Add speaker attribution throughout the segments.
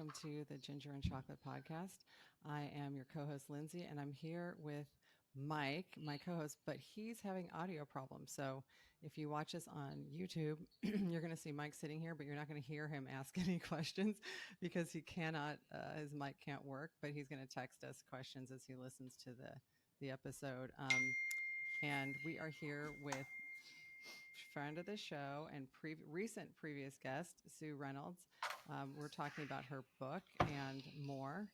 Speaker 1: welcome to the Ginger and Chocolate Podcast. I am your co host, Lindsay, and I'm here with Mike, my co host, but he's having audio problems. So if you watch us on YouTube, you're going to see Mike sitting here, but you're not going to hear him ask any questions because he cannot, his mic can't work, but he's going to text us questions as he listens to the episode. And we are here with friend of the show and recent previous guest, Sue Reynolds. We're talking about her book and more.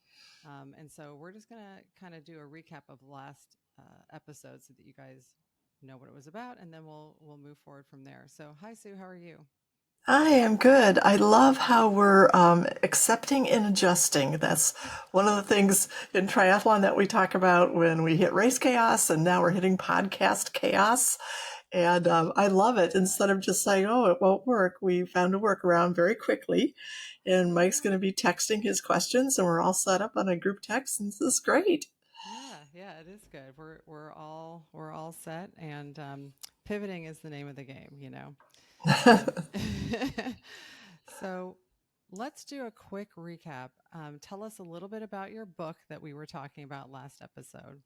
Speaker 1: And so we're just going to kind of do a recap of last episode so that you guys know what it was about, and then we'll move forward from there. So, hi, Sue. How are you?
Speaker 2: I am good. I love how we're accepting and adjusting. That's one of the things in triathlon that we talk about when we hit race chaos, and now we're hitting podcast chaos. And I love it. Instead of just saying, oh, it won't work, we found a workaround very quickly. And Mike's going to be texting his questions, and we're all set up on a group text, and this is great.
Speaker 1: Yeah, it is good. We're all set, and pivoting is the name of the game. Um, so let's do a quick recap. Tell us a little bit about your book that we were talking about last episode.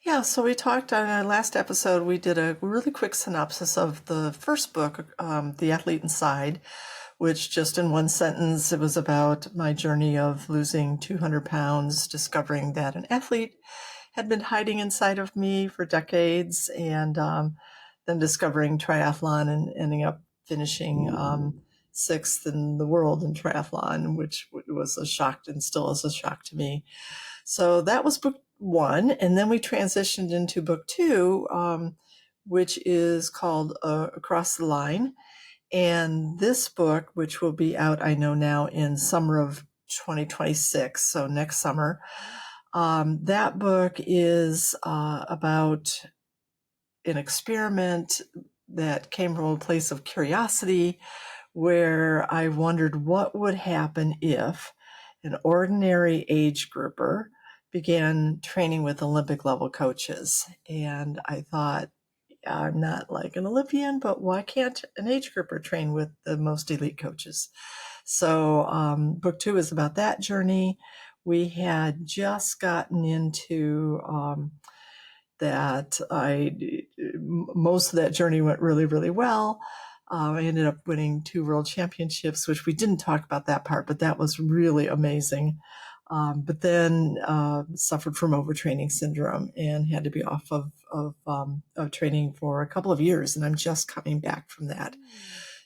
Speaker 2: Yeah, so we talked on our last episode, we did a really quick synopsis of the first book, The Athlete Inside, which just in one sentence, it was about my journey of losing 200 pounds, discovering that an athlete had been hiding inside of me for decades, and then discovering triathlon and ending up finishing sixth in the world in triathlon, which was a shock and still is a shock to me. So that was book one. And then we transitioned into book two, which is called Across the Line. And this book, which will be out, I know now, in summer of 2026, so next summer, that book is about an experiment that came from a place of curiosity where I wondered what would happen if an ordinary age grouper began training with Olympic level coaches. And I thought, I'm not like an Olympian, but why can't an age grouper train with the most elite coaches? So, book two is about that journey. We had just gotten into that. Most of that journey went really, really well. I ended up winning 2 world championships, which we didn't talk about that part, but that was really amazing. But then suffered from overtraining syndrome and had to be off of training for a couple of years, and I'm just coming back from that.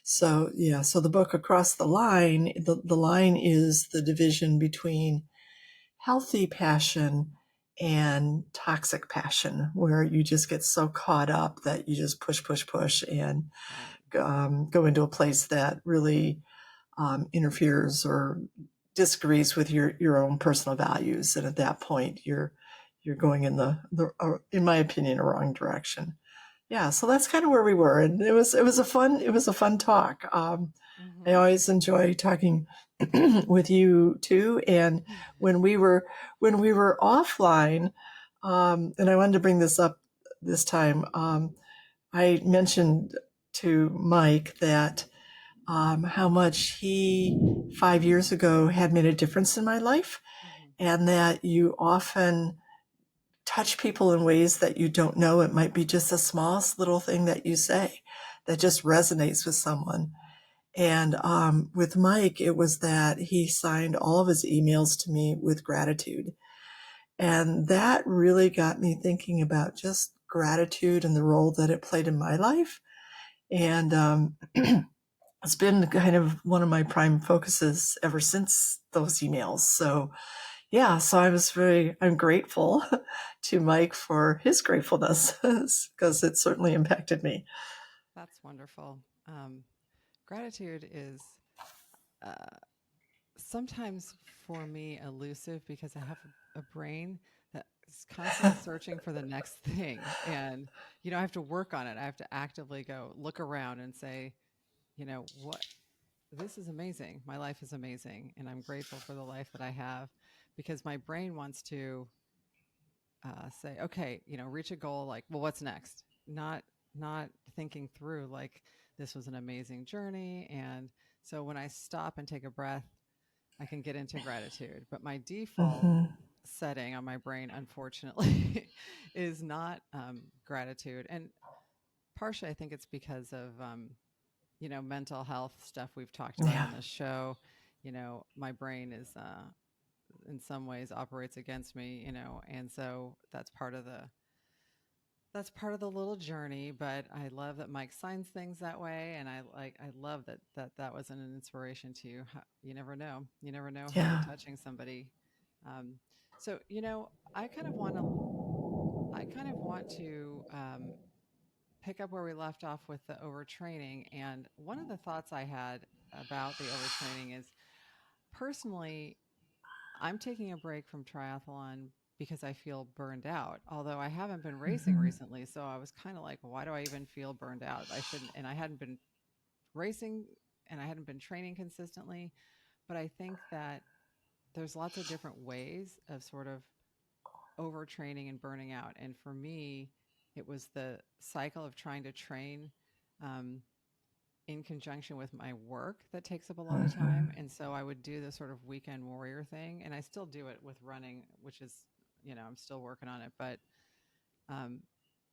Speaker 2: So yeah, so the book Across the Line, the line is the division between healthy passion and toxic passion, where you just get so caught up that you just push, and go into a place that really interferes or disagrees with your own personal values, and at that point you're going in the in my opinion, a wrong direction. Yeah, so that's kind of where we were, and it was a fun talk. I
Speaker 1: Mm-hmm.
Speaker 2: always enjoy talking with you too. And when we were offline, and I wanted to bring this up this time, I mentioned to Mike that how much he 5 years ago had made a difference in my life,
Speaker 1: Mm-hmm.
Speaker 2: and that you often touch people in ways that you don't know. It might be just the smallest little thing that you say that just resonates with someone. And with Mike, it was that he signed all of his emails to me with gratitude. And that really got me thinking about just gratitude and the role that it played in my life. And it's been kind of one of my prime focuses ever since those emails. So yeah, so I'm grateful to Mike for his gratefulness because it certainly impacted me.
Speaker 1: That's wonderful. Gratitude is uh, sometimes for me elusive because I have a brain that is constantly searching for the next thing. And, I have to work on it. I have to actively go look around and say, what this is amazing. My life is amazing. And I'm grateful for the life that I have because my brain wants to say, okay, reach a goal like, well, what's next? Not thinking through like this was an amazing journey. And so when I stop and take a breath, I can get into gratitude. But my default
Speaker 2: Mm-hmm.
Speaker 1: setting on my brain, unfortunately, is not gratitude. And partially, I think it's because of mental health stuff we've talked about
Speaker 2: Yeah.
Speaker 1: on this show. My brain is in some ways operates against me, and so that's part of the little journey. But I love that Mike signs things that way, and I love that was an inspiration to you. You never know how you're
Speaker 2: Yeah.
Speaker 1: touching somebody. um, so I kind of want to pick up where we left off with the overtraining. And one of the thoughts I had about the overtraining is, personally, I'm taking a break from triathlon because I feel burned out. Although I haven't been racing
Speaker 2: Mm-hmm.
Speaker 1: recently, so I was kind of like, why do I even feel burned out? I shouldn't, and I hadn't been racing and I hadn't been training consistently. But I think that there's lots of different ways of sort of overtraining and burning out. And for me, it was the cycle of trying to train um, in conjunction with my work that takes up a lot of
Speaker 2: Mm-hmm.
Speaker 1: time. And so I would do the sort of weekend warrior thing. And I still do it with running, which is, I'm still working on it, but um,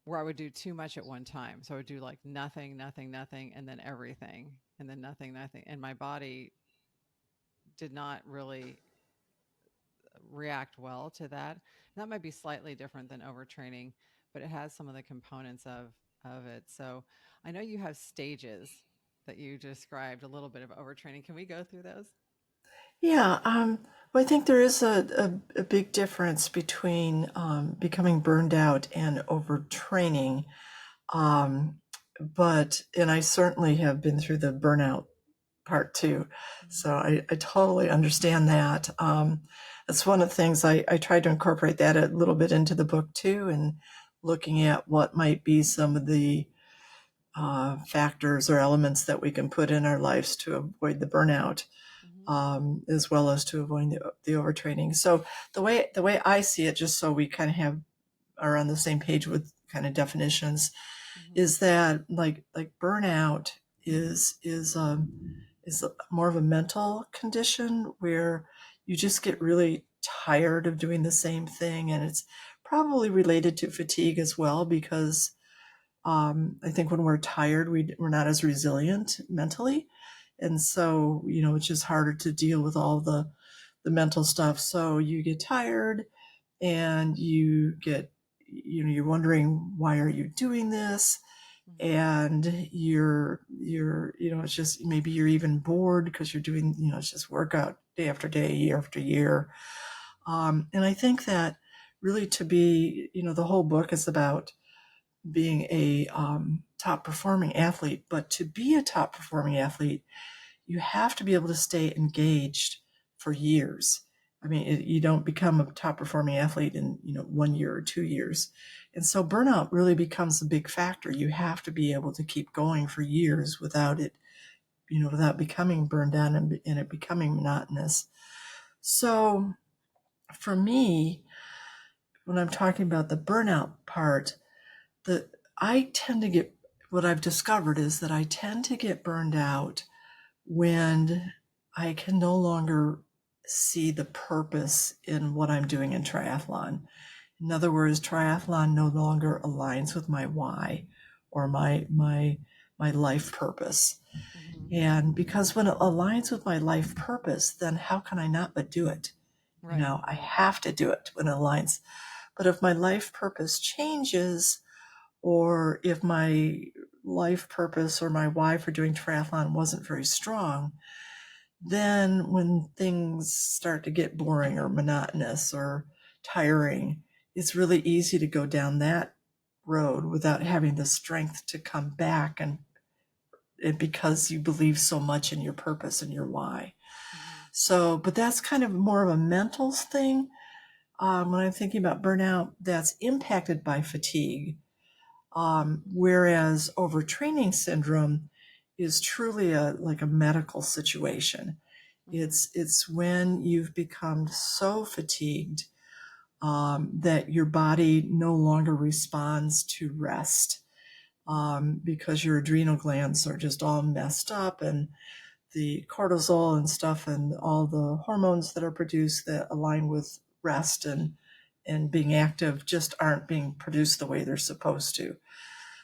Speaker 1: where I would do too much at one time. So I would do like nothing, nothing, nothing, and then everything, and then nothing, nothing. And my body did not really react well to that. And that might be slightly different than overtraining, but it has some of the components of it. So I know you have stages that you described a little bit of overtraining. Can we go through those?
Speaker 2: Yeah. Well, I think there is a big difference between becoming burned out and overtraining. Um, and I certainly have been through the burnout part too. So
Speaker 1: Mm-hmm.
Speaker 2: I totally understand that. That's one of the things I tried to incorporate that a little bit into the book too, and looking at what might be some of the factors or elements that we can put in our lives to avoid the burnout,
Speaker 1: Mm-hmm.
Speaker 2: as well as to avoid the overtraining. So the way I see it, just so we kind of are on the same page with kind of definitions,
Speaker 1: Mm-hmm.
Speaker 2: is that like burnout is more of a mental condition where you just get really tired of doing the same thing, and it's probably related to fatigue as well, because I think when we're tired, we're not as resilient mentally, and so it's just harder to deal with all the mental stuff. So you get tired, and you're wondering, why are you doing this?
Speaker 1: Mm-hmm.
Speaker 2: And you're it's just, maybe you're even bored because you're doing, it's just workout day after day, year after year. And I think that really, to be, the whole book is about being a top performing athlete, but to be a top performing athlete, you have to be able to stay engaged for years. I mean, you don't become a top performing athlete in 1 year or 2 years, and so burnout really becomes a big factor. You have to be able to keep going for years without it, without becoming burned out and it becoming monotonous. So for me, when I'm talking about the burnout part, the I tend to get what I've discovered is that I tend to get burned out when I can no longer see the purpose in what I'm doing in triathlon. In other words, triathlon no longer aligns with my why or my life purpose.
Speaker 1: Mm-hmm.
Speaker 2: And because when it aligns with my life purpose, then how can I not but do it?
Speaker 1: Right,
Speaker 2: I
Speaker 1: right.
Speaker 2: have to do it when it aligns. But if my life purpose changes, or if my life purpose or my why for doing triathlon wasn't very strong, then when things start to get boring or monotonous or tiring, it's really easy to go down that road without having the strength to come back, and because you believe so much in your purpose and your why.
Speaker 1: Mm-hmm.
Speaker 2: So, but that's kind of more of a mental thing. When I'm thinking about burnout, that's impacted by fatigue. Whereas overtraining syndrome is truly like a medical situation.
Speaker 1: Mm-hmm.
Speaker 2: It's when you've become so fatigued that your body no longer responds to rest,
Speaker 1: Mm-hmm.
Speaker 2: because your adrenal glands are just all messed up, and the cortisol and stuff and all the hormones that are produced that align with rest and being active just aren't being produced the way they're supposed to.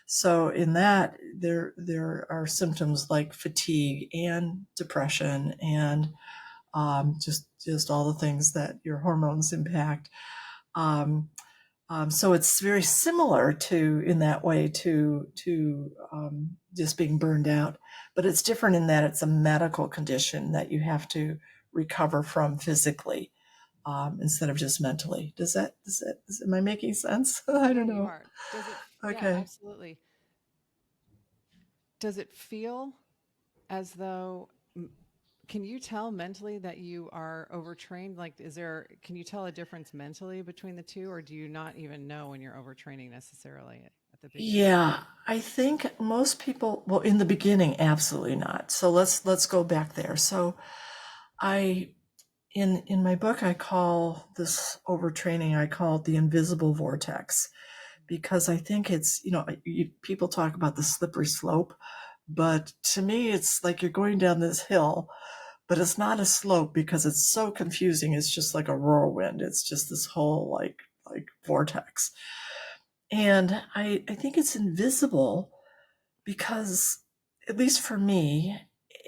Speaker 2: So in that, there are symptoms like fatigue and depression and just all the things that your hormones impact. Um, so it's very similar to in that way to just being burned out, but it's different in that it's a medical condition that you have to recover from physically instead of just mentally. Am I making sense? I
Speaker 1: Yeah,
Speaker 2: don't
Speaker 1: you
Speaker 2: know.
Speaker 1: are. Does it, yeah,
Speaker 2: Okay.
Speaker 1: absolutely. Does it feel as though, can you tell mentally that you are overtrained? Like, can you tell a difference mentally between the two, or do you not even know when you're overtraining necessarily at the beginning?
Speaker 2: Yeah, I think most people, well, in the beginning, absolutely not. So let's go back there. So I in my book I call this overtraining, I call it the invisible vortex because I think it's, people talk about the slippery slope, but to me it's like you're going down this hill, but it's not a slope because it's so confusing. It's just like a whirlwind. It's just this whole like vortex. And I think it's invisible because, at least for me,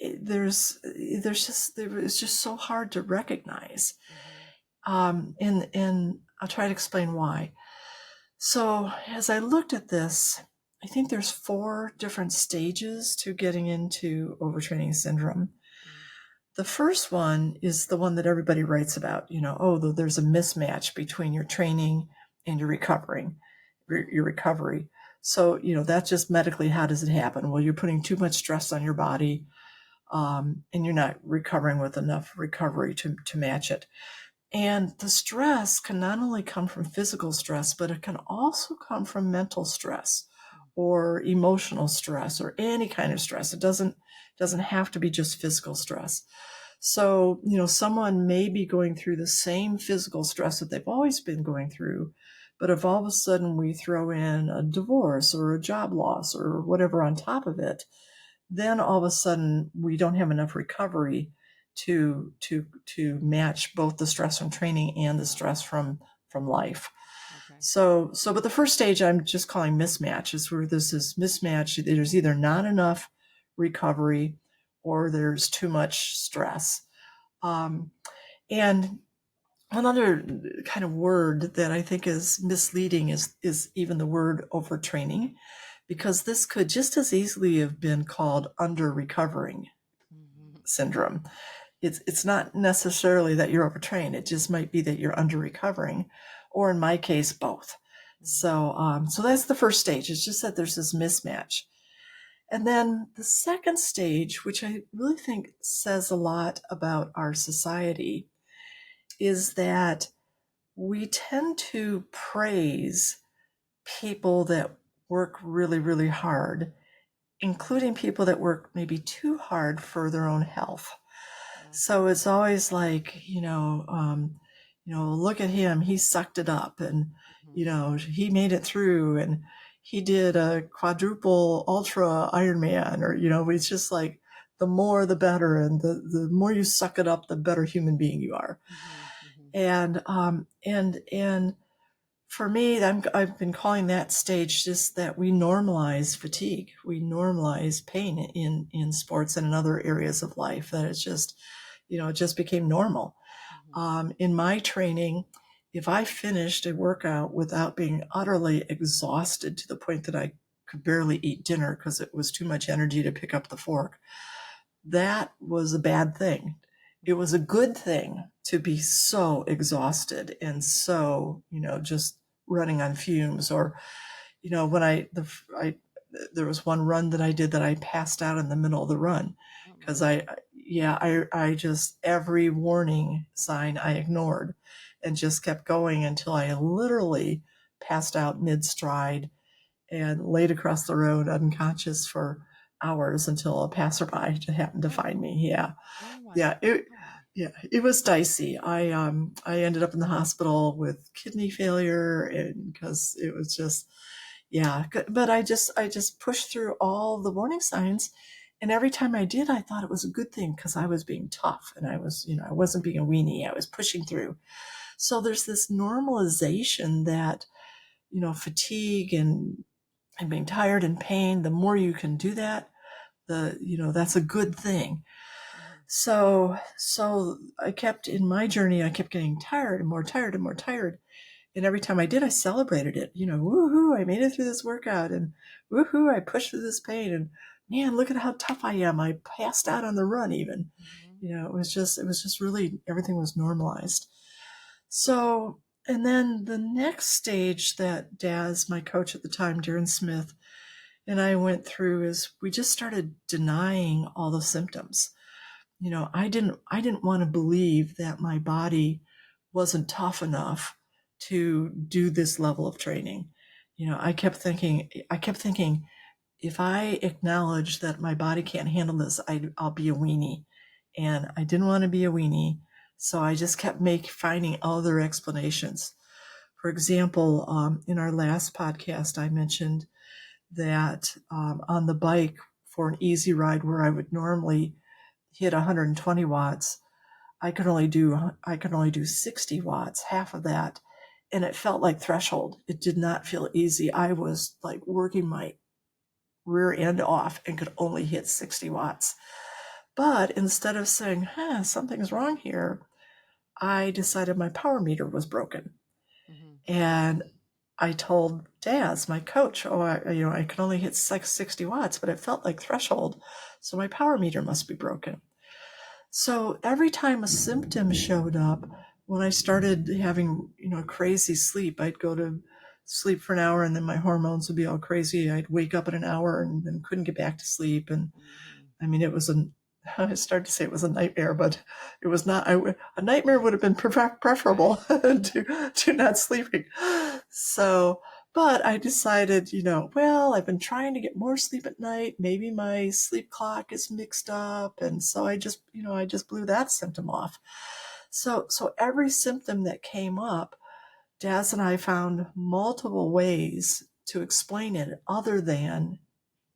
Speaker 2: it's just so hard to recognize.
Speaker 1: Mm-hmm.
Speaker 2: And I'll try to explain why. So as I looked at this, I think there's 4 different stages to getting into overtraining syndrome. The first one is the one that everybody writes about, there's a mismatch between your training and your recovery. So, that's just medically, how does it happen? Well, you're putting too much stress on your body, and you're not recovering with enough recovery to match it. And the stress can not only come from physical stress, but it can also come from mental stress or emotional stress or any kind of stress. It doesn't have to be just physical stress. So, someone may be going through the same physical stress that they've always been going through, but if all of a sudden we throw in a divorce or a job loss or whatever on top of it, then all of a sudden we don't have enough recovery to match both the stress from training and the stress from life.
Speaker 1: Okay.
Speaker 2: But the first stage I'm just calling mismatch is where there's this mismatch. There's either not enough recovery or there's too much stress. And another kind of word that I think is misleading is even the word overtraining, because this could just as easily have been called under recovering
Speaker 1: Mm-hmm.
Speaker 2: syndrome. It's not necessarily that you're overtrained. It just might be that you're under recovering, or in my case, both. So that's the first stage. It's just that there's this mismatch. And then the second stage, which I really think says a lot about our society, is that we tend to praise people that work really, really hard, including people that work maybe too hard for their own health. So it's always like, look at him, he sucked it up, and he made it through, and he did a quadruple ultra Ironman, or it's just like the more the better, and the more you suck it up, the better human being you are.
Speaker 1: Mm-hmm. Mm-hmm.
Speaker 2: And for me, I've been calling that stage just that we normalize fatigue, we normalize pain in sports and in other areas of life. That it's just, it just became normal. In my training, if I finished a workout without being utterly exhausted to the point that I could barely eat dinner because it was too much energy to pick up the fork, that was a bad thing. It was a good thing to be so exhausted and so, just running on fumes. Or, when there was one run that I did that I passed out in the middle of the run
Speaker 1: Oh my
Speaker 2: because
Speaker 1: God.
Speaker 2: I just, every warning sign I ignored and just kept going until I literally passed out mid stride and laid across the road unconscious for hours until a passerby happened to find
Speaker 1: Oh,
Speaker 2: me. Yeah.
Speaker 1: oh my
Speaker 2: Yeah. It was dicey. I ended up in the hospital with kidney failure, and because it was just, yeah, but I just pushed through all the warning signs, And every time I did, I thought it was a good thing because I was being tough and I wasn't being a weenie. I was pushing through. So there's this normalization that, fatigue and being tired and pain, the more you can do that, that's a good thing.
Speaker 1: Mm-hmm.
Speaker 2: So I kept in my journey, I kept getting tired and more tired and more tired. And every time I did, I celebrated it. Woohoo, I made it through this workout, and woohoo, I pushed through this pain, and man, look at how tough I am. I passed out on the run even.
Speaker 1: Mm-hmm.
Speaker 2: It was just really, everything was normalized. So, and then the next stage that Daz, my coach at the time, Darren Smith, and I went through is we just started denying all the symptoms. I didn't want to believe that my body wasn't tough enough to do this level of training. I kept thinking, if I acknowledge that my body can't handle this, I'll be a weenie. And I didn't want to be a weenie. So I just kept finding other explanations. For example, in our last podcast, I mentioned that on the bike for an easy ride where I would normally hit 120 watts, I could only do 60 watts, half of that, and it felt like threshold. It did not feel easy. I was like working my rear end off and could only hit 60 watts. But instead of saying, something's wrong here, I decided my power meter was broken.
Speaker 1: Mm-hmm.
Speaker 2: And I told Daz, my coach, I can only hit 60 watts, but it felt like threshold. So my power meter must be broken. So every time a symptom showed up, when I started having, crazy sleep, I'd go to sleep for an hour and then my hormones would be all crazy. I'd wake up in an hour and then couldn't get back to sleep. And
Speaker 1: Mm-hmm.
Speaker 2: I mean, I started to say it was a nightmare, but it was not. A nightmare would have been preferable to not sleeping. So, but I decided, well, I've been trying to get more sleep at night. Maybe my sleep clock is mixed up. And so I just blew that symptom off. So every symptom that came up, Daz and I found multiple ways to explain it other than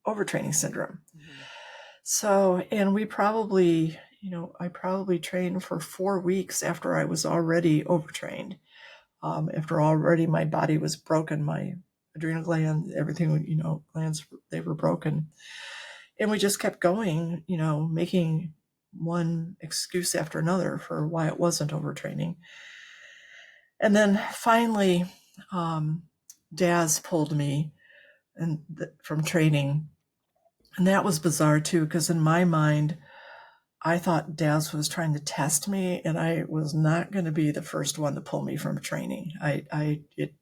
Speaker 2: overtraining syndrome.
Speaker 1: Mm-hmm.
Speaker 2: So, and I probably trained for 4 weeks after I was already overtrained. After already my body was broken, my adrenal gland, everything, glands, they were broken. And we just kept going, making one excuse after another for why it wasn't overtraining. And then finally, Daz pulled me from training. And that was bizarre too, because in my mind, I thought Daz was trying to test me, and I was not going to be the first one to pull me from training. I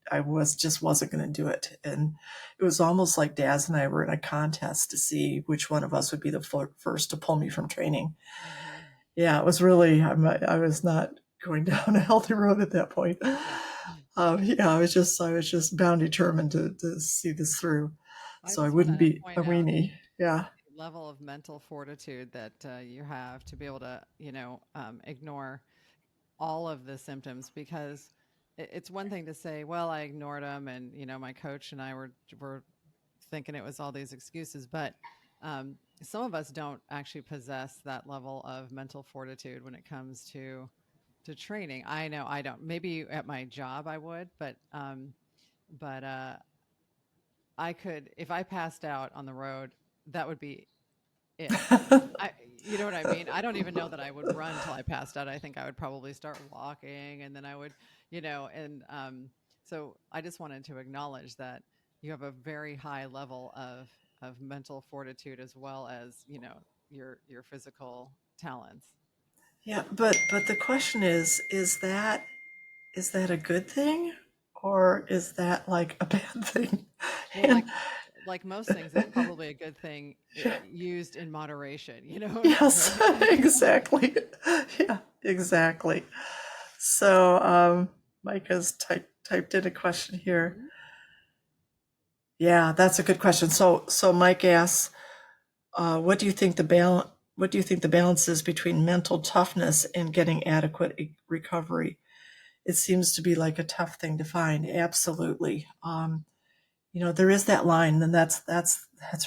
Speaker 2: wasn't going to do it, and it was almost like Daz and I were in a contest to see which one of us would be the first to pull me from training.
Speaker 1: Mm-hmm.
Speaker 2: Yeah, it was really. I was not going down a healthy road at that point.
Speaker 1: Yeah.
Speaker 2: Yeah, I was just bound determined to see this through,
Speaker 1: I
Speaker 2: so I
Speaker 1: just want
Speaker 2: wouldn't
Speaker 1: to
Speaker 2: be a
Speaker 1: point out
Speaker 2: weenie. Yeah.
Speaker 1: the level of mental fortitude that you have to be able to, ignore all of the symptoms, because it's one thing to say, well, I ignored them, and my coach and I were thinking it was all these excuses, but some of us don't actually possess that level of mental fortitude when it comes to training. I know I don't. Maybe at my job I would, but I could, if I passed out on the road, that would be it. I, you know what I mean? I don't even know that I would run till I passed out. I think I would probably start walking, and then I would, and so I just wanted to acknowledge that you have a very high level of mental fortitude, as well as, your physical talents.
Speaker 2: Yeah, but the question is that a good thing or is that like a bad thing?
Speaker 1: Well,
Speaker 2: And
Speaker 1: like most things, it's probably a good thing, used in moderation,
Speaker 2: yes,
Speaker 1: right?
Speaker 2: exactly. Yeah, exactly. So Mike has typed in a question here.
Speaker 1: Mhm.
Speaker 2: Yeah, that's a good question. So Mike asks, what do you think the balance is between mental toughness and getting adequate recovery? It seems to be like a tough thing to find. Absolutely. there is that line, and that's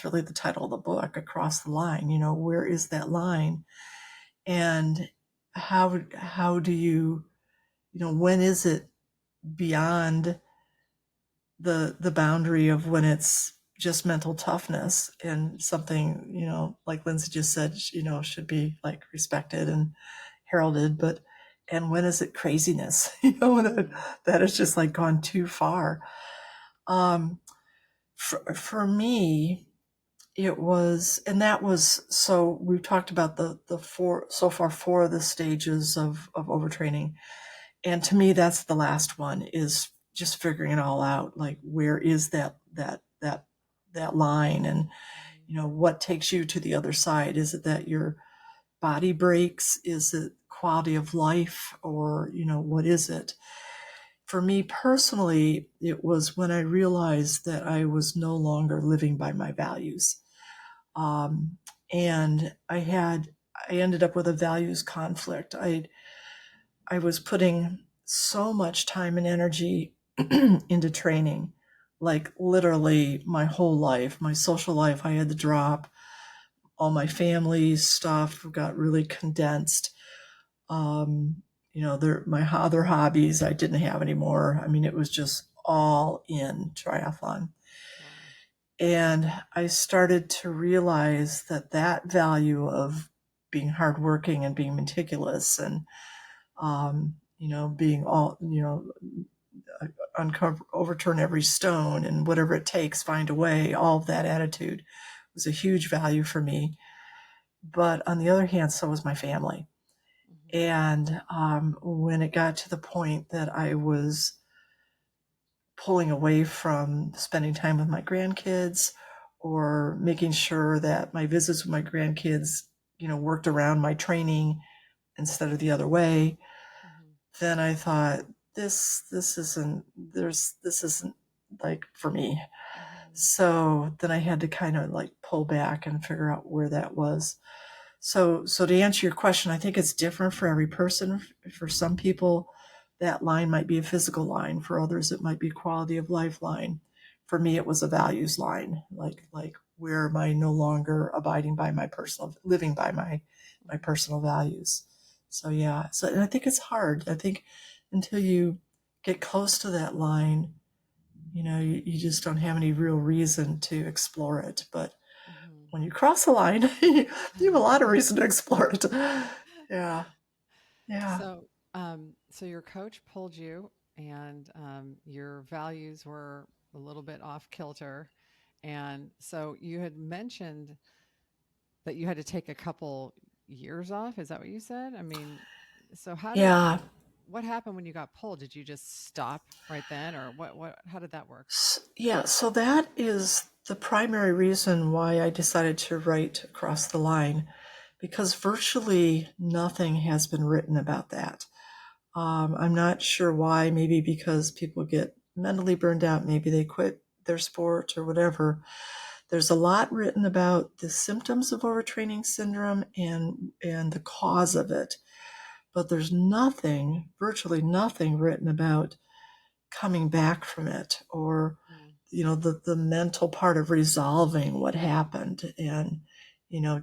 Speaker 2: really the title of the book, Across the Line. Where is that line? And how do you, when is it beyond the boundary of when it's just mental toughness and something, like Lindsay just said, should be like respected and heralded, and when is it craziness? When that has just like gone too far. For me, it was, and that was, so we've talked about the four of the stages of overtraining. And to me, that's the last one, is just figuring it all out. Like, where is that line? And, what takes you to the other side? Is it that your body breaks? Is it quality of life? Or, what is it? For me personally, it was when I realized that I was no longer living by my values. And I ended up with a values conflict. I was putting so much time and energy into training, like literally my whole life, my social life, I had to drop. All my family stuff got really condensed. My other hobbies I didn't have anymore. I mean, it was just all in triathlon.
Speaker 1: Wow.
Speaker 2: And I started to realize that value of being hardworking and being meticulous and, being all, overturn every stone and whatever it takes, find a way, all of that attitude was a huge value for me. But on the other hand, so was my family. And when it got to the point that I was pulling away from spending time with my grandkids or making sure that my visits with my grandkids, worked around my training instead of the other way, then I thought this isn't like for me. So then I had to kind of like pull back and figure out where that was. So to answer your question, I think it's different for every person. For some people, that line might be a physical line. For others, it might be a quality of life line. For me, it was a values line, like where am I no longer living by my personal values. So yeah, and I think it's hard. I think until you get close to that line, you just don't have any real reason to explore it. But when you cross the line, you have a lot of reason to explore it. Yeah. Yeah.
Speaker 1: So your coach pulled you, and your values were a little bit off kilter, and so you had mentioned that you had to take a couple years off. Is that what you said? I mean, so
Speaker 2: Yeah.
Speaker 1: what happened when you got pulled? Did you just stop right then, or how did that work?
Speaker 2: Yeah. So that is the primary reason why I decided to write Across the Line, because virtually nothing has been written about that. I'm not sure why. Maybe because people get mentally burned out. Maybe they quit their sport or whatever. There's a lot written about the symptoms of overtraining syndrome and the cause of it, but there's virtually nothing written about coming back from it, or the mental part of resolving what happened. And there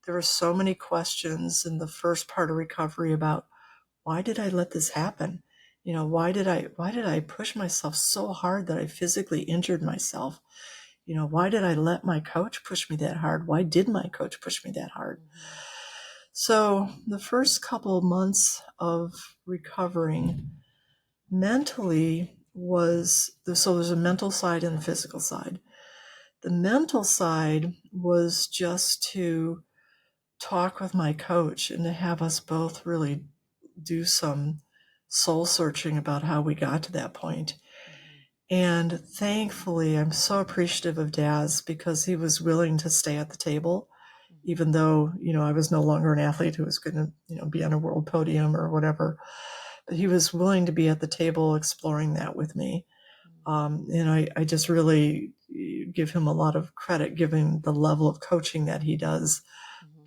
Speaker 2: were so many questions in the first part of recovery about, why did I let this happen? Why did I push myself so hard that I physically injured myself? Why did I let my coach push me that hard? Why did my coach push me that hard? So the first couple of months of recovering mentally there's a mental side and a physical side. The mental side was just to talk with my coach and to have us both really do some soul searching about how we got to that point. And thankfully, I'm so appreciative of Daz, because he was willing to stay at the table, even though, I was no longer an athlete who was going to, be on a world podium or whatever. But he was willing to be at the table exploring that with me. And I just really give him a lot of credit, given the level of coaching that he does,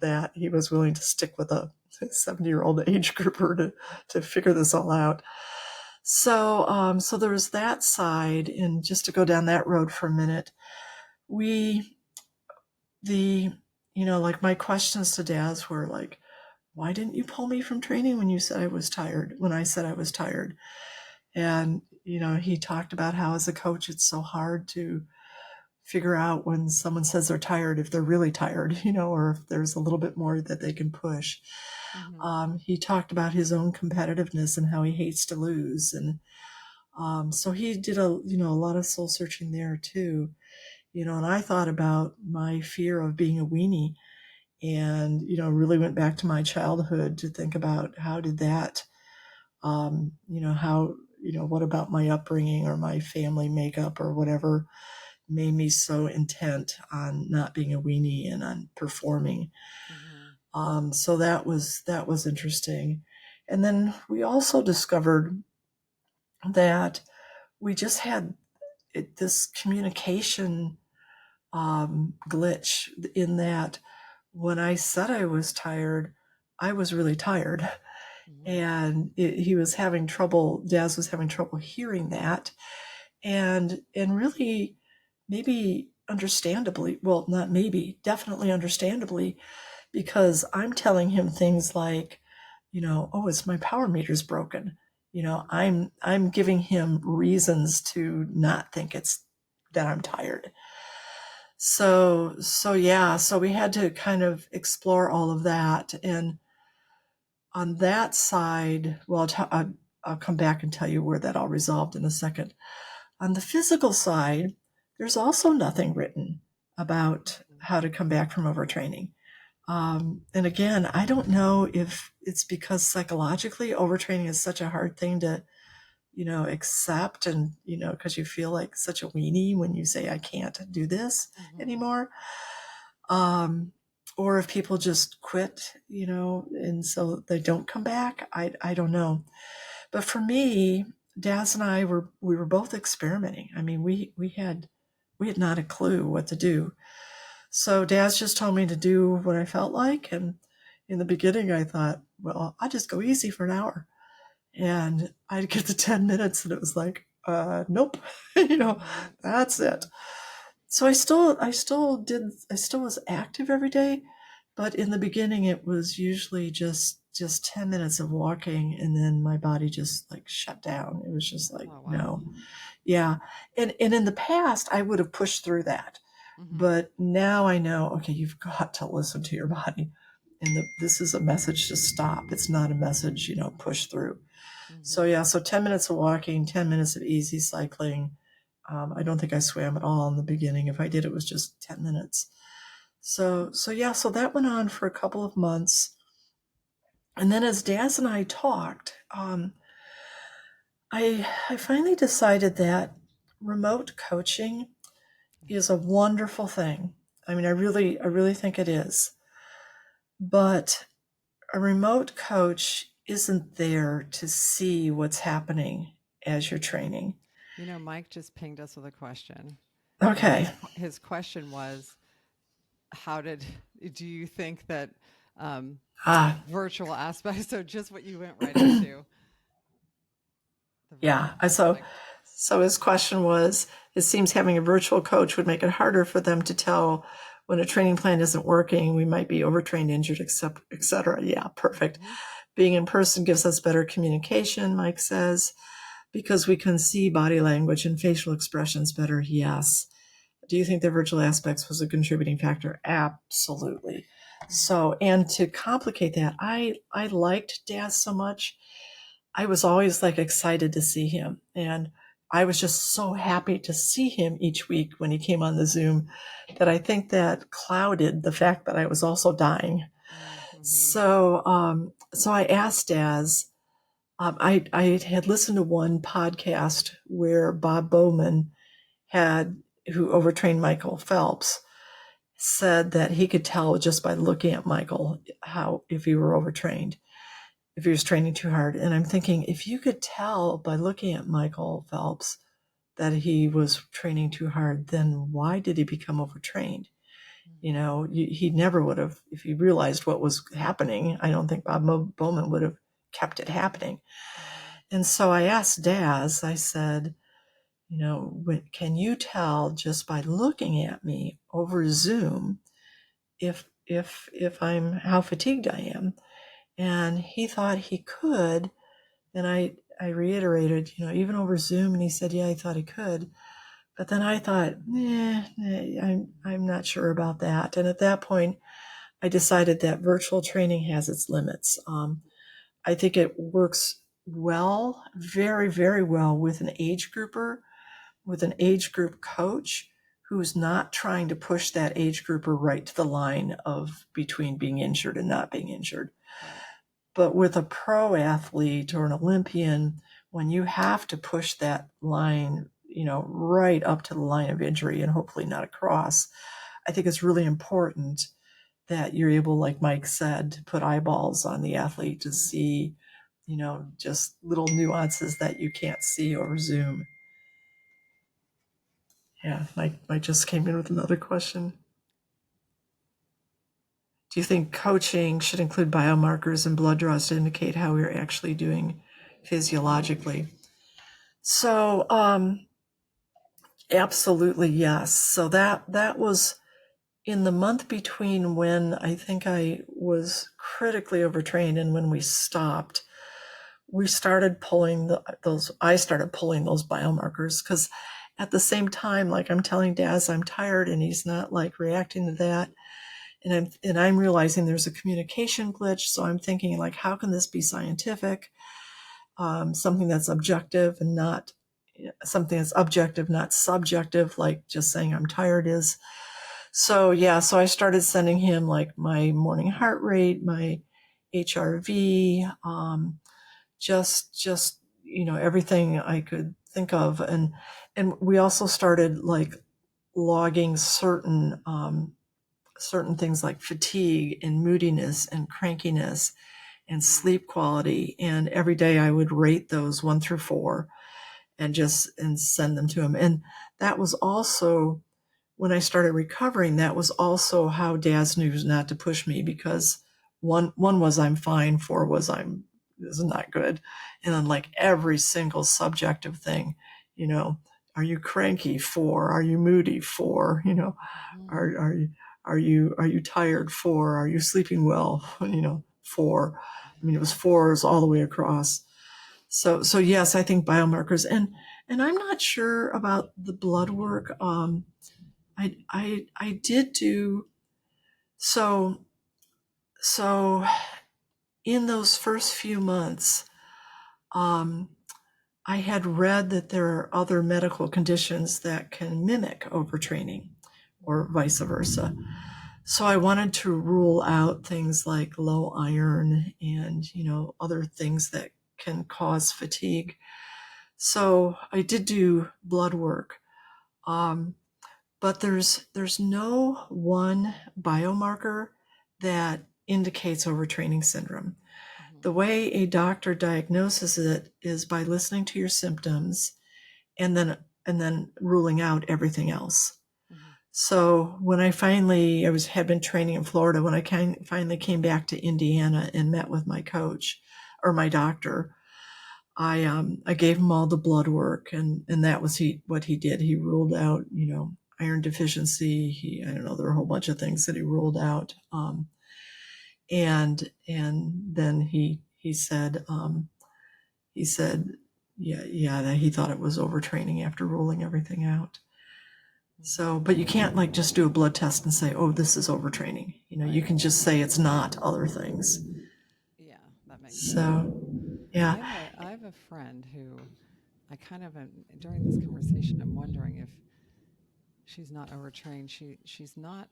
Speaker 2: that he was willing to stick with a 70-year-old age grouper to figure this all out. So there was that side, and just to go down that road for a minute, we, the, like my questions to Daz were like, why didn't you pull me from training when you said I was tired, when I said I was tired? And, he talked about how as a coach, it's so hard to figure out when someone says they're tired, if they're really tired, or if there's a little bit more that they can push. He talked about his own competitiveness and how he hates to lose. And so he did a lot of soul searching there too, and I thought about my fear of being a weenie, and, really went back to my childhood to think about how did that, how, what about my upbringing or my family makeup or whatever made me so intent on not being a weenie and on performing. So that was interesting. And then we also discovered that we just had this communication glitch, in that when I said I was tired, I was really tired. And he was having trouble, Daz was having trouble hearing that. And really, maybe understandably, well, not maybe, definitely understandably, because I'm telling him things like, oh, it's my power meter's broken. I'm giving him reasons to not think it's that I'm tired. So yeah, so we had to kind of explore all of that. And on that side, well, I'll come back and tell you where that all resolved in a second. On the physical side, there's also nothing written about how to come back from overtraining. And again, I don't know if it's because psychologically overtraining is such a hard thing to, accept, and, because you feel like such a weenie when you say, I can't do this anymore. Or if people just quit, and so they don't come back. I don't know. But for me, Daz and I we were both experimenting. I mean, we had not a clue what to do. So Daz just told me to do what I felt like. And in the beginning, I thought, well, I'll just go easy for an hour. And I'd get to 10 minutes and it was like, nope, that's it. So I still was active every day, but in the beginning it was usually just 10 minutes of walking, and then my body just like shut down. It was just like, no. Yeah. And in the past I would have pushed through that. But now I know, okay, you've got to listen to your body. And this is a message to stop. It's not a message, push through. So yeah, so 10 minutes of walking, 10 minutes of easy cycling. I don't think I swam at all in the beginning. If I did, it was just 10 minutes. So yeah, so that went on for a couple of months. And then as Daz and I talked, I finally decided that remote coaching is a wonderful thing. I mean, I really think it is. But a remote coach isn't there to see what's happening as you're training.
Speaker 1: Mike just pinged us with a question.
Speaker 2: Okay.
Speaker 1: His question was, do you think that virtual aspects, so just what you went right into.
Speaker 2: Yeah. So his question was, it seems having a virtual coach would make it harder for them to tell when a training plan isn't working. We might be overtrained, injured, etc. Yeah, perfect. Being in person gives us better communication, Mike says, because we can see body language and facial expressions better. Yes. Do you think the virtual aspects was a contributing factor? Absolutely. So, and to complicate that, I liked Daz so much. I was always like excited to see him. And I was just so happy to see him each week when he came on the Zoom that I think that clouded the fact that I was also dying. So I asked Daz, I had listened to one podcast where Bob Bowman who overtrained Michael Phelps, said that he could tell just by looking at Michael if he were overtrained, if he was training too hard. And I'm thinking, if you could tell by looking at Michael Phelps that he was training too hard, then why did he become overtrained? He never would have, if he realized what was happening. I don't think Bob Bowman would have kept it happening. And so I asked Daz, I said, can you tell just by looking at me over Zoom if I'm how fatigued I am? And he thought he could. And I reiterated, even over Zoom, and he said, yeah, he thought he could. But then I thought, I'm not sure about that. And at that point, I decided that virtual training has its limits. I think it works well, very, very well with an age grouper, with an age group coach who's not trying to push that age grouper right to the line of between being injured and not being injured.
Speaker 1: Right.
Speaker 2: But with a pro athlete or an Olympian, when you have to push that line, right up to the line of injury and hopefully not across, I think it's really important that you're able, like Mike said, to put eyeballs on the athlete to see, just little nuances that you can't see over Zoom. Yeah, Mike just came in with another question. Do you think coaching should include biomarkers and blood draws to indicate how we're actually doing physiologically? So, absolutely yes. So that was in the month between when I think I was critically overtrained and when we stopped. We started pulling those. I started pulling those biomarkers because at the same time, like I'm telling Daz, I'm tired, and he's not like reacting to that. And I'm realizing there's a communication glitch. So I'm thinking, like, how can this be scientific? Something that's objective and not something that's objective, not subjective, like just saying I'm tired is. So yeah, so I started sending him like my morning heart rate, my HRV, just everything I could think of, and we also started like logging certain things like fatigue and moodiness and crankiness and sleep quality. And every day I would rate those 1 through 4 and send them to him. And that was also when I started recovering. That was also how Daz knew not to push me, because one was I'm fine, 4 was this is not good, and then like every single subjective thing, are you cranky? 4, are you moody? 4, are you are you tired? 4, are you sleeping well? 4. I mean, it was 4s all the way across. So yes, I think biomarkers, and I'm not sure about the blood work. I did do so. So in those first few months, I had read that there are other medical conditions that can mimic overtraining, or vice versa. So I wanted to rule out things like low iron and other things that can cause fatigue. So I did do blood work, but there's no one biomarker that indicates overtraining syndrome. The way a doctor diagnoses it is by listening to your symptoms and then ruling out everything else. So when I had been training in Florida, when I finally came back to Indiana and met with my coach or my doctor, I gave him all the blood work, and that was what he did. He ruled out, iron deficiency. I don't know, there were a whole bunch of things that he ruled out. And then he said, yeah, that he thought it was overtraining after ruling everything out. So, but you can't like just do a blood test and say, oh, this is overtraining. You can just say it's not other things.
Speaker 1: Yeah, that makes sense.
Speaker 2: So, yeah.
Speaker 1: I have a friend who I kind of am, during this conversation, I'm wondering if she's not overtrained. She's not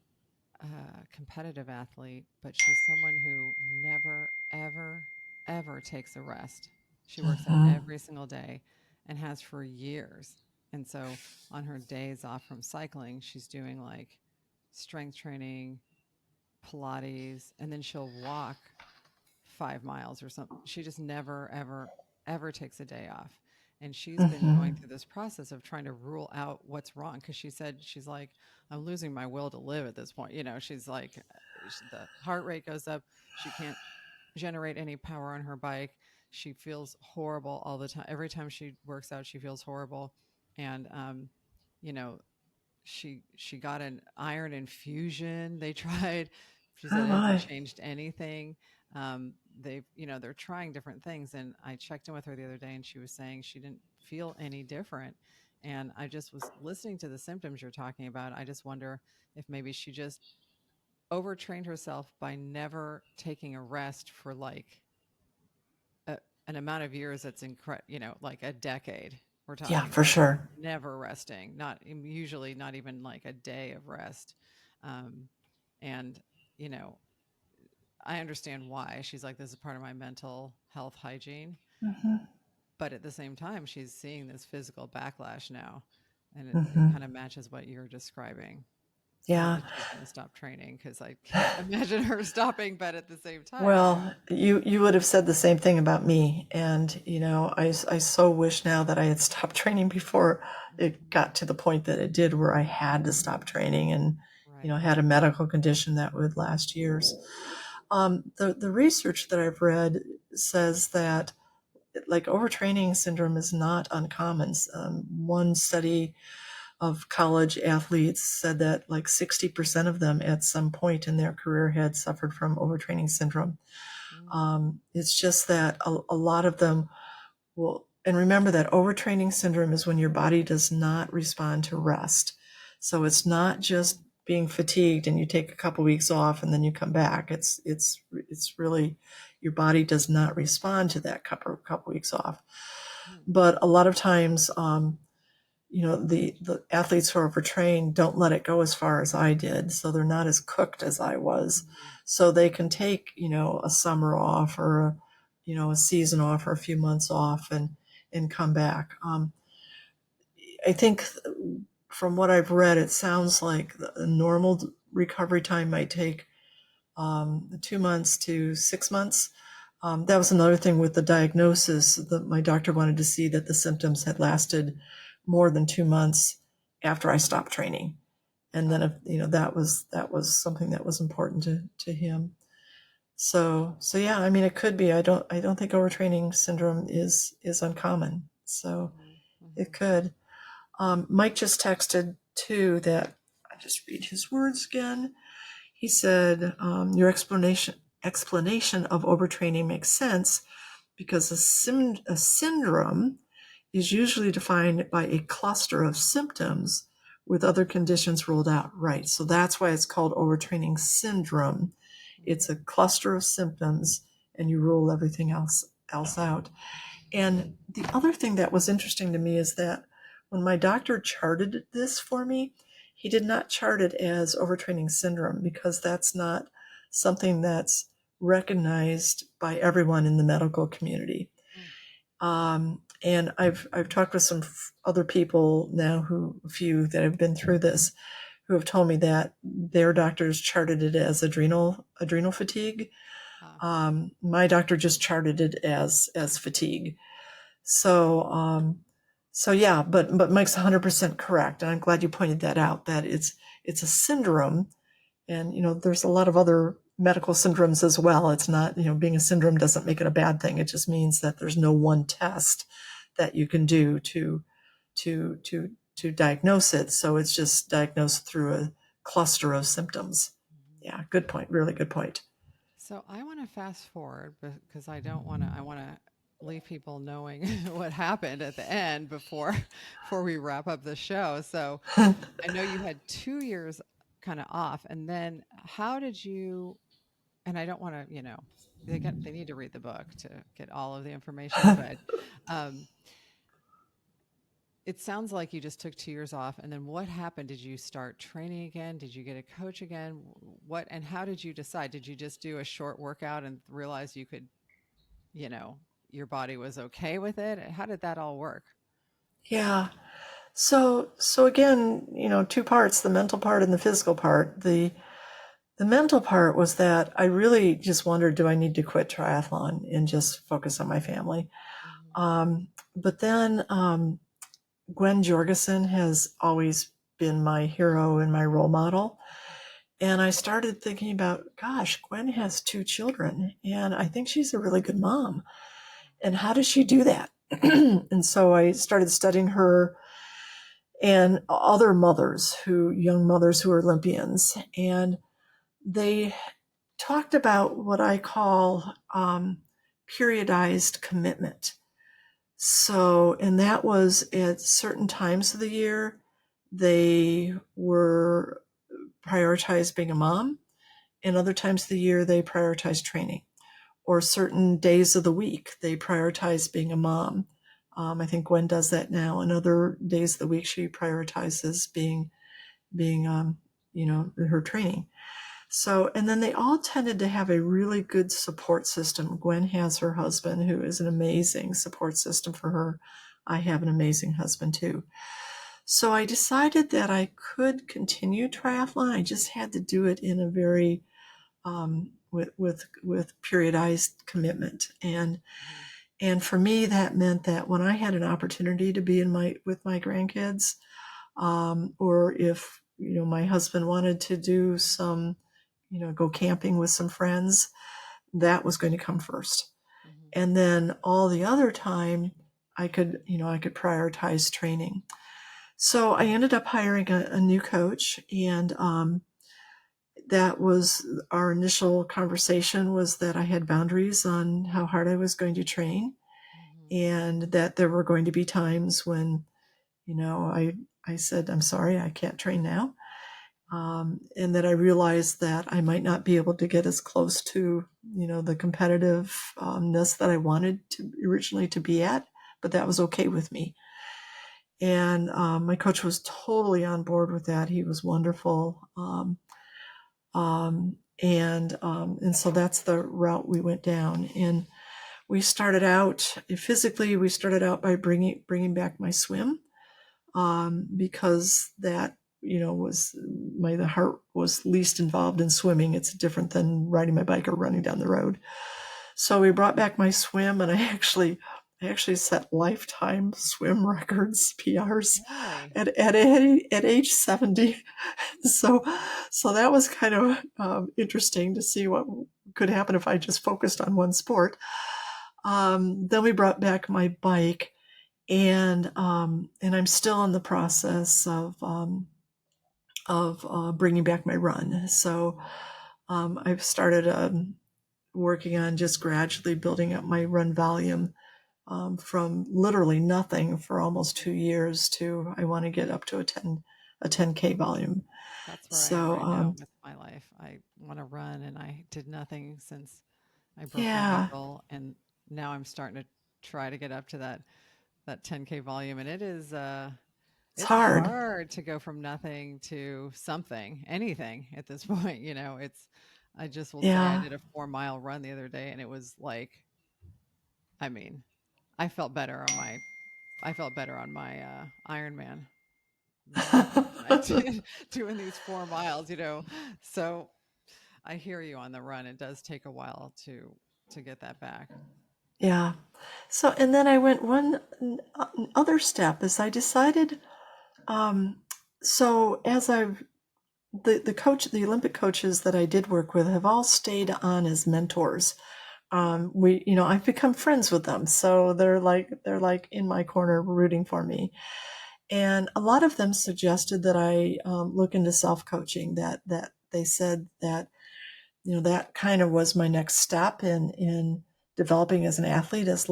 Speaker 1: a competitive athlete, but she's someone who never, ever, ever takes a rest. She works out
Speaker 2: Mhm.
Speaker 1: every single day and has for years. And so on her days off from cycling, she's doing like strength training, Pilates, and then she'll walk 5 miles or something. She just never, ever, ever takes a day off. And she's been going
Speaker 2: Mhm.
Speaker 1: through this process of trying to rule out what's wrong. Cause she said, she's like, I'm losing my will to live at this point. She's like, the heart rate goes up. She can't generate any power on her bike. she feels horrible all the time. Every time she works out, she feels horrible. And, you know, she got an iron infusion. They tried. She
Speaker 2: Oh
Speaker 1: said it hasn't
Speaker 2: my.
Speaker 1: changed anything. They're trying different things. And I checked in with her the other day, and she was saying she didn't feel any different. And I just was listening to the symptoms you're talking about. I just wonder if maybe she just overtrained herself by never taking a rest for like an amount of years that's incredible, like a decade. We're
Speaker 2: Yeah,
Speaker 1: talking
Speaker 2: for
Speaker 1: like
Speaker 2: sure.
Speaker 1: never resting, not usually not even like a day of rest. Um, and, you know, I understand why. She's like, this is part of my mental health hygiene.
Speaker 2: Hmm.
Speaker 1: But at the same time, she's seeing this physical backlash now. And it
Speaker 2: Hmm.
Speaker 1: kind of matches what you're describing. Not
Speaker 2: Yeah.
Speaker 1: that she's going to stop training because I can't imagine her stopping, but at the same time,
Speaker 2: Well, you would have said the same thing about me, and I so wish now that I had stopped training before it
Speaker 1: Mhm.
Speaker 2: got to the point that it did, where I had to stop training, and
Speaker 1: Right.
Speaker 2: had a medical condition that would last years. The research that I've read says that like overtraining syndrome is not uncommon. One study of college athletes said that like 60% of them at some point in their career had suffered from overtraining syndrome.
Speaker 1: Mm.
Speaker 2: It's just that a lot of them will, and remember that overtraining syndrome is when your body does not respond to rest. So it's not just being fatigued and you take a couple weeks off and then you come back. It's really your body does not respond to that couple weeks off.
Speaker 1: Mm.
Speaker 2: But a lot of times, the athletes who are overtrained don't let it go as far as I did, so they're not as cooked as I was.
Speaker 1: Mhm.
Speaker 2: So they can take a summer off or a season off or a few months off and come back. I think from what I've read, it sounds like the normal recovery time might take 2 months to 6 months. That was another thing with the diagnosis that my doctor wanted to see that the symptoms had lasted more than 2 months after I stopped training. And then,
Speaker 1: Oh.
Speaker 2: if, that was something that was important to him. So yeah, I mean, it could be. I don't think overtraining syndrome is uncommon. So
Speaker 1: Mhm.
Speaker 2: it
Speaker 1: Mhm.
Speaker 2: could. Mike just texted too that I just read his words again. He said, your explanation of overtraining makes sense because a syndrome is usually defined by a cluster of symptoms with other conditions ruled out. Right. So that's why it's called overtraining syndrome. It's
Speaker 1: Mhm.
Speaker 2: a cluster of symptoms and you rule everything else out. And the other thing that was interesting to me is that when my doctor charted this for me, he did not chart it as overtraining syndrome because that's not something that's recognized by everyone in the medical community.
Speaker 1: Mm.
Speaker 2: And I've talked with some other people now a few that have been through this, who have told me that their doctors charted it as adrenal fatigue.
Speaker 1: Ah.
Speaker 2: My doctor just charted it as fatigue. So, so yeah, but Mike's 100% correct, and I'm glad you pointed that out. That it's a syndrome, and there's a lot of other medical syndromes as well. It's not being a syndrome doesn't make it a bad thing. It just means that there's no one test that you can do to diagnose it. So it's just diagnosed through a cluster of symptoms.
Speaker 1: Mhm.
Speaker 2: Yeah, good point. Really good point.
Speaker 1: So I want to fast forward because I don't want to. I want to leave people knowing what happened at the end before we wrap up the show. So I know you had 2 years kind of off, and then how did you? And I don't want to, they need to read the book to get all of the information, but um, it sounds like you just took 2 years off, and then what happened? Did you start training again? Did you get a coach again? What and how did you decide? Did you just do a short workout and realize you could, you know, your body was okay with it? How did that all work?
Speaker 2: Yeah. So again, two parts, the mental part and the physical part. The mental part was that I really just wondered, do I need to quit triathlon and just focus on my family?
Speaker 1: Mhm.
Speaker 2: But then Gwen Jorgensen has always been my hero and my role model. And I started thinking about, gosh, Gwen has two children, and I think she's a really good mom. And how does she do that? And so I started studying her and other young mothers who are Olympians. And they talked about what I call periodized commitment. So, and that was at certain times of the year, they were prioritized being a mom, and other times of the year, they prioritized training. Or certain days of the week, they prioritize being a mom. I think Gwen does that now. And other days of the week, she prioritizes being her training. So, and then they all tended to have a really good support system. Gwen has her husband, who is an amazing support system for her. I have an amazing husband too. So I decided that I could continue triathlon. I just had to do it in a very with periodized commitment. And for me, that meant that when I had an opportunity to be with my grandkids, or if my husband wanted to do some, go camping with some friends, that was going to come first.
Speaker 1: Mm-hmm.
Speaker 2: And then all the other time, I could prioritize training. So I ended up hiring a new coach, and that was our initial conversation, was that I had boundaries on how hard I was going to train, and that there were going to be times when, I said, I'm sorry, I can't train now. And that I realized that I might not be able to get as close to, the competitiveness that I wanted to originally to be at, but that was okay with me. And my coach was totally on board with that. He was wonderful. And so that's the route we went down. And we started out physically. We started out by bringing back my swim, because that was the heart was least involved in swimming. It's different than riding my bike or running down the road. So we brought back my swim, and I actually set lifetime swim records, PRs, at age 70. So that was kind of interesting to see what could happen if I just focused on one sport. Then we brought back my bike, and I'm still in the process of bringing back my run. So I've started working on just gradually building up my run volume, from literally nothing for almost 2 years to I want to get up to a 10K volume.
Speaker 1: That's where I am right now with my life. I want to run, and I did nothing since I broke my ankle, and now I'm starting to try to get up to that 10K volume, and it's hard to go from nothing to something, anything at this point. I just will say I did a 4-mile run the other day, and it was like, I mean, I felt better on my Ironman than I did doing these 4 miles. So I hear you on the run. It does take a while to get that back.
Speaker 2: Yeah. So, and then I went one other step is I decided, so as the Olympic coaches that I did work with have all stayed on as mentors. I've become friends with them. So they're like in my corner rooting for me. And a lot of them suggested that I look into self-coaching, that they said that, that kind of was my next step in developing as an athlete, as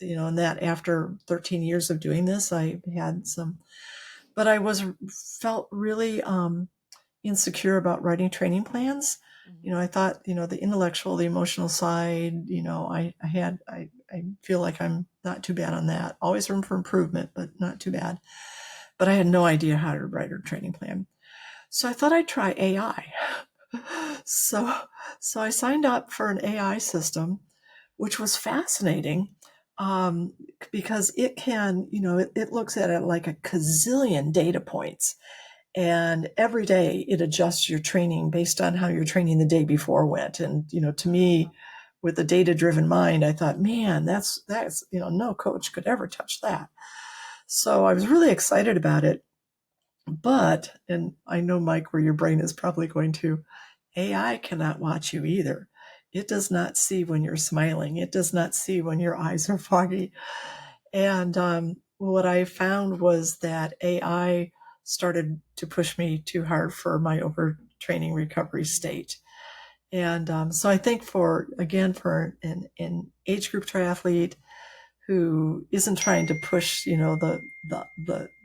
Speaker 2: and that after 13 years of doing this, I had but I felt really insecure about writing training plans. I thought, the intellectual, the emotional side, I feel like I'm not too bad on that. Always room for improvement, but not too bad. But I had no idea how to write a training plan. So I thought I'd try AI. So I signed up for an AI system, which was fascinating, because it can, it looks at it like a gazillion data points. And every day it adjusts your training based on how your training the day before went. And, to me, with a data-driven mind, I thought, man, that's, no coach could ever touch that. So I was really excited about it. But, and I know, Mike, where your brain is probably going to, AI cannot watch you either. It does not see when you're smiling. It does not see when your eyes are foggy. And what I found was that AI started to push me too hard for my overtraining recovery state. And so I think for an age group triathlete who isn't trying to push,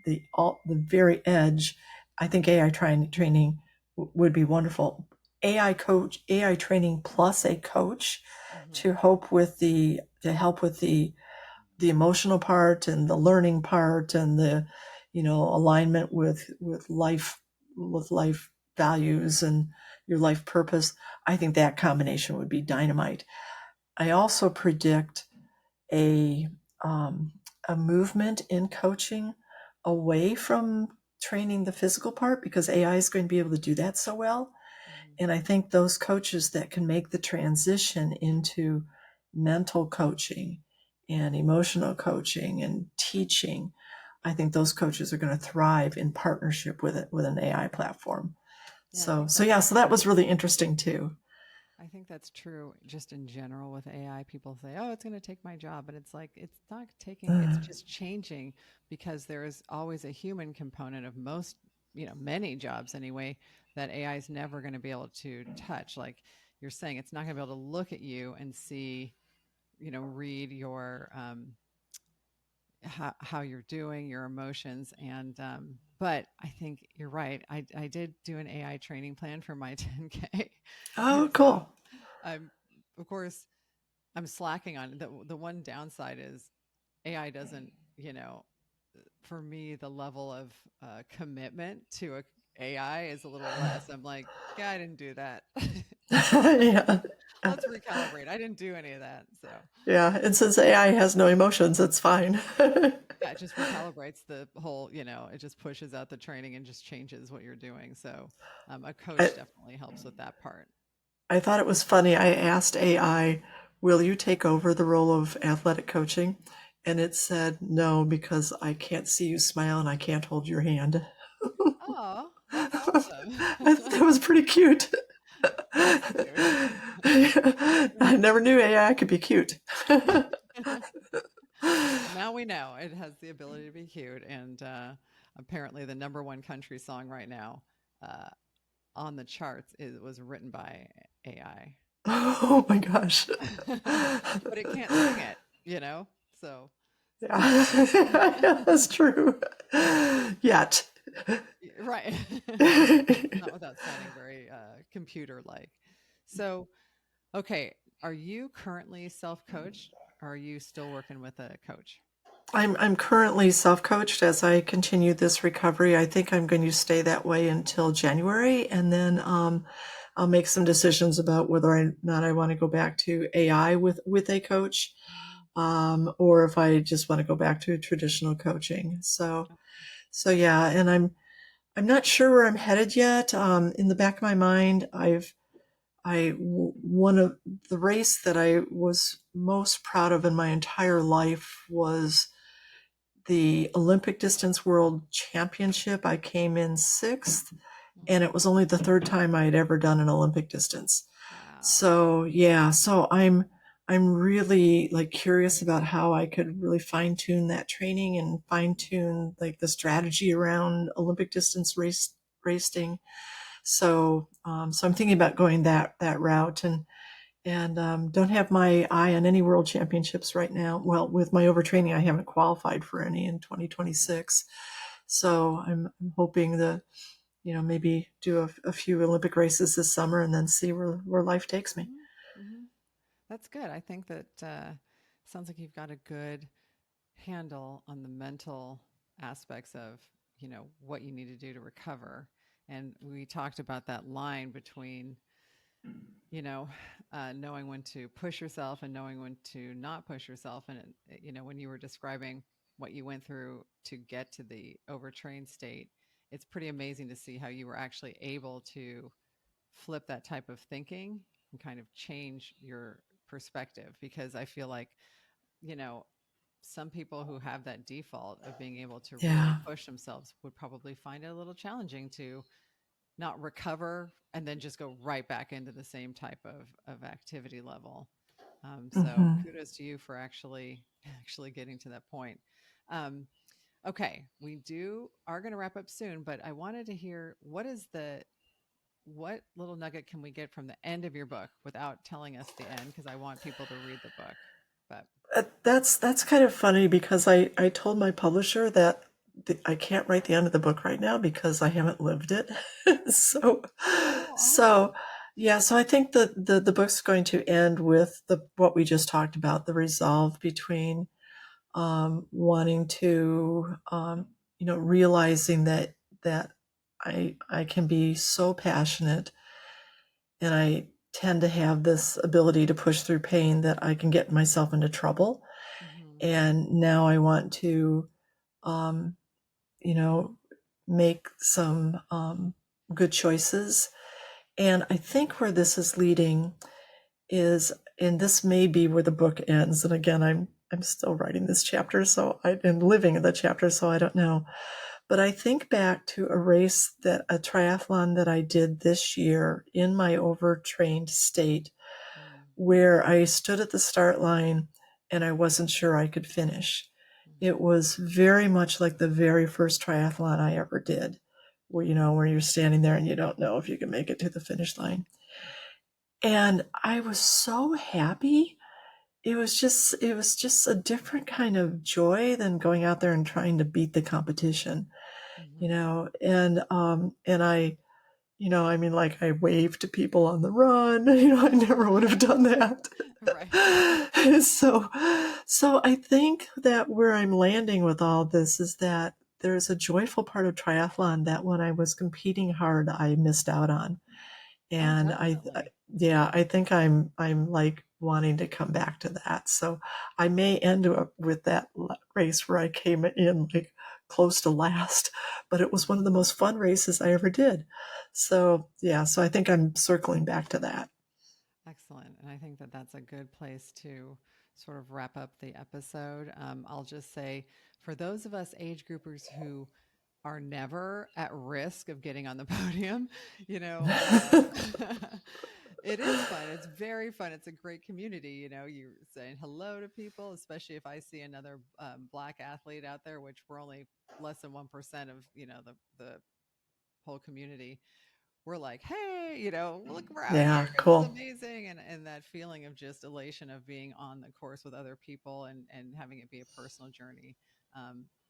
Speaker 2: the very edge, I think training would be wonderful. AI training plus a coach
Speaker 1: Mm-hmm.
Speaker 2: to help with the emotional part and the learning part and the alignment with life values and your life purpose. I think that combination would be dynamite. I also predict a um, a movement in coaching away from training the physical part because AI is going to be able to do that so well.
Speaker 1: Mm-hmm.
Speaker 2: And I think those coaches that can make the transition into mental coaching and emotional coaching and teaching, I think those coaches are going to thrive in partnership with an AI platform.
Speaker 1: Yeah, I
Speaker 2: So
Speaker 1: think
Speaker 2: so
Speaker 1: that's
Speaker 2: yeah, so that was really interesting too.
Speaker 1: I think that's true just in general with AI. People say, "Oh, it's going to take my job," but it's like it's not taking, it's just changing because there is always a human component of most, many jobs anyway, that AI is never going to be able to touch. Like you're saying, it's not going to be able to look at you and see, read your how you're doing, your emotions, and but I think you're right. I did do an AI training plan for my 10K,
Speaker 2: Oh,
Speaker 1: and so
Speaker 2: cool.
Speaker 1: I'm, of course, I'm slacking on the one downside is AI doesn't, for me, the level of commitment to a AI is a little less. I'm like, yeah, I didn't do that.
Speaker 2: Yeah.
Speaker 1: Let's recalibrate. I didn't do any of that. So
Speaker 2: Yeah, and since AI has no emotions, it's fine.
Speaker 1: yeah, it just recalibrates the whole, it just pushes out the training and just changes what you're doing. So a
Speaker 2: I,
Speaker 1: coach definitely helps with that part.
Speaker 2: I thought it was funny. I asked AI, "Will you take over the role of athletic coaching?" And it said, "No, because I can't see you smile and I can't hold your hand."
Speaker 1: Oh, that's awesome.
Speaker 2: I thought that was pretty cute.
Speaker 1: That's cute.
Speaker 2: I never knew AI could be cute.
Speaker 1: Well, now we know it has the ability to be cute, and apparently, the number one country song right now uh, on the charts was written by AI,
Speaker 2: Oh my gosh.
Speaker 1: but it can't sing it, So
Speaker 2: Yeah, yeah, that's true. Yet.
Speaker 1: right, not without sounding very computer-like. So, okay, are you currently self-coached, or are you still working with a coach?
Speaker 2: I'm currently self-coached as I continue this recovery. I think I'm going to stay that way until January, and then I'll make some decisions about whether or not I want to go back to AI with a coach,
Speaker 1: Mhm.
Speaker 2: or if I just want to go back to traditional coaching. So yeah, and I'm not sure where I'm headed yet. In the back of my mind, one of the race that I was most proud of in my entire life was the Olympic distance world championship. I came in sixth,
Speaker 1: Mm.
Speaker 2: and it was only the third time I had ever done an Olympic distance.
Speaker 1: Wow.
Speaker 2: So yeah, so I'm really like curious about how I could really fine tune that training and fine tune like the strategy around Olympic distance racing. So I'm thinking about going that route and don't have my eye on any world championships right now. Well, with my overtraining, I haven't qualified for any in 2026. So I'm hoping that maybe do a few Olympic races this summer and then see where life takes me.
Speaker 1: Mhm, mhm. That's good. I think that sounds like you've got a good handle on the mental aspects of, what you need to do to recover. And we talked about that line between, you know, knowing when to push yourself and knowing when to not push yourself. And, when you were describing what you went through to get to the overtrained state, it's pretty amazing to see how you were actually able to flip that type of thinking and kind of change your perspective because I feel like, you know, some people who have that default of being able to really
Speaker 2: Yeah,
Speaker 1: push themselves would probably find it a little challenging to not recover and then just go right back into the same type of activity level. So
Speaker 2: Hmm.
Speaker 1: kudos to you for actually getting to that point. Um, okay, we do are going to wrap up soon, but I wanted to hear what little nugget can we get from the end of your book without telling us the end because I want people to read the book. But
Speaker 2: That's kind of funny because I told my publisher that I can't write the end of the book right now because I haven't lived it. so
Speaker 1: oh,
Speaker 2: so
Speaker 1: awesome.
Speaker 2: yeah, so I think the book's going to end with the what we just talked about, the resolve between wanting to realizing that I can be so passionate, and I tend to have this ability to push through pain that I can get myself into trouble.
Speaker 1: Hmm.
Speaker 2: And now I want to, um, you know, make some good choices. And I think where this is leading is, and this may be where the book ends. And again, I'm still writing this chapter, so I'm living in the chapter, so I don't know. But I think back to a triathlon that I did this year in my overtrained state, where I stood at the start line and I wasn't sure I could finish. It
Speaker 1: Hmm.
Speaker 2: was very much like the very first triathlon I ever did, where you're standing there and you don't know if you can make it to the finish line. And I was so happy. It was just a different kind of joy than going out there and trying to beat the competition,
Speaker 1: Hmm.
Speaker 2: and I mean, like, I waved to people on the run. I never would have done that.
Speaker 1: Right.
Speaker 2: so, so I think that where I'm landing with all this is that there's a joyful part of triathlon that when I was competing hard, I missed out on.
Speaker 1: Oh,
Speaker 2: And
Speaker 1: definitely.
Speaker 2: yeah, I think I'm like wanting to come back to that. So I may end up with that race where I came in like close to last, but it was one of the most fun races I ever did. So yeah, so I think I'm circling back to that.
Speaker 1: Excellent. And I think that that's a good place to sort of wrap up the episode. I'll just say for those of us age groupers who are never at risk of getting on the podium, you know, it is fun. It's very fun. It's a great community. You're saying hello to people, especially if I see another Black athlete out there, which we're only less than 1% of, the whole community. We're like, hey, look, we're out
Speaker 2: Yeah,
Speaker 1: here. This is
Speaker 2: cool.
Speaker 1: amazing. And that feeling of just elation of being on the course with other people and having it be a personal journey,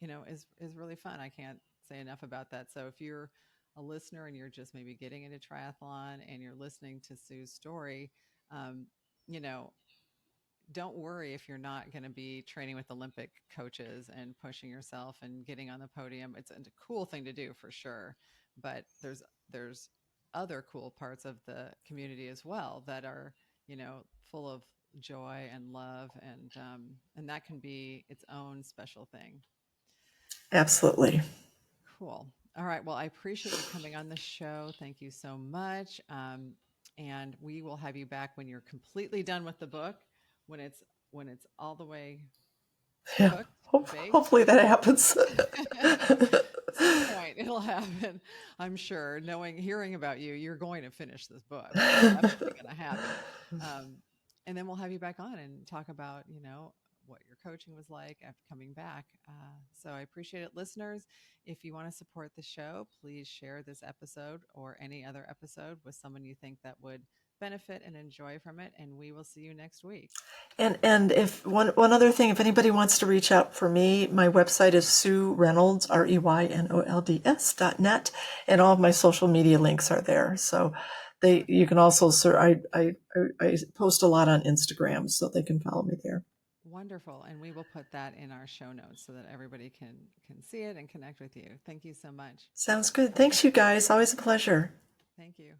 Speaker 1: is really fun. I can't say enough about that. So if you're a listener and you're just maybe getting into triathlon and you're listening to Sue's story, um, you know, don't worry if you're not going to be training with Olympic coaches and pushing yourself and getting on the podium. It's a cool thing to do for sure, but there's other cool parts of the community as well that are full of joy and love, and that can be its own special thing.
Speaker 2: Absolutely.
Speaker 1: Cool. All right. Well, I appreciate you coming on the show. Thank you so much. And we will have you back when you're completely done with the book, when it's when it's all the way
Speaker 2: Yeah.
Speaker 1: cooked, baked.
Speaker 2: Hopefully that happens.
Speaker 1: Some point it'll happen, I'm sure. Hearing about you, you're going to finish this book. It's definitely going to happen. Um, and then we'll have you back on and talk about, what your coaching was like after coming back. So I appreciate it, listeners. If you want to support the show, please share this episode or any other episode with someone you think that would benefit and enjoy from it. And we will see you next week.
Speaker 2: And if one other thing, if anybody wants to reach out for me, my website is Sue Reynolds, REYNOLDS.net, and all of my social media links are there. So you can also, sir, I post a lot on Instagram, so they can follow me there.
Speaker 1: Wonderful. And we will put that in our show notes so that everybody can see it and connect with you. Thank you so much.
Speaker 2: Sounds good. Thanks, you guys. Always a pleasure.
Speaker 1: Thank you.